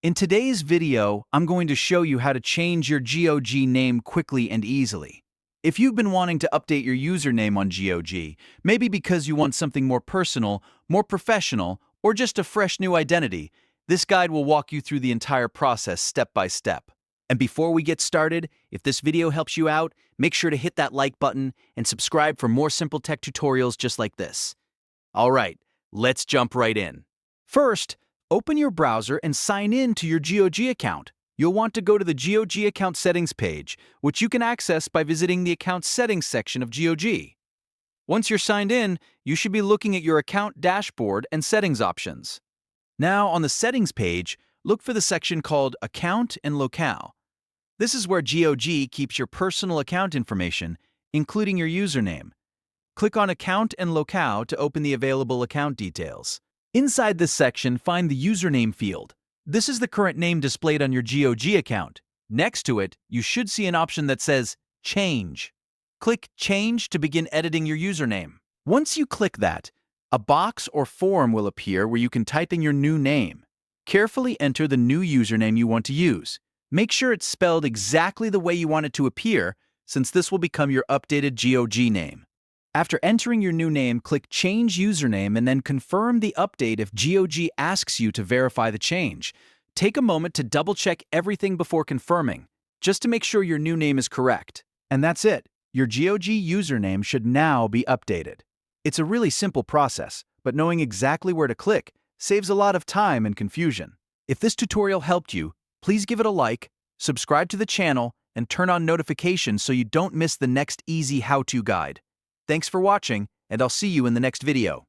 In today's video, I'm going to show you how to change your GOG name quickly and easily. If you've been wanting to update your username on GOG, maybe because you want something more personal, more professional, or just a fresh new identity, this guide will walk you through the entire process step by step. And before we get started, if this video helps you out, make sure to hit that like button and subscribe for more simple tech tutorials just like this. All right, let's jump right in. First, open your browser and sign in to your GOG account. You'll want to go to the GOG account settings page, which you can access by visiting the account settings section of GOG. Once you're signed in, you should be looking at your account dashboard and settings options. Now, on the settings page, look for the section called Account and Locale. This is where GOG keeps your personal account information, including your username. Click on Account and Locale to open the available account details. Inside this section, find the username field. This is the current name displayed on your GOG account. Next to it, you should see an option that says Change. Click Change to begin editing your username. Once you click that, a box or form will appear where you can type in your new name. Carefully enter the new username you want to use. Make sure it's spelled exactly the way you want it to appear, since this will become your updated GOG name. After entering your new name, click Change Username and then confirm the update if GOG asks you to verify the change. Take a moment to double-check everything before confirming, just to make sure your new name is correct. And that's it. Your GOG username should now be updated. It's a really simple process, but knowing exactly where to click saves a lot of time and confusion. If this tutorial helped you, please give it a like, subscribe to the channel, and turn on notifications so you don't miss the next easy how-to guide. Thanks for watching, and I'll see you in the next video.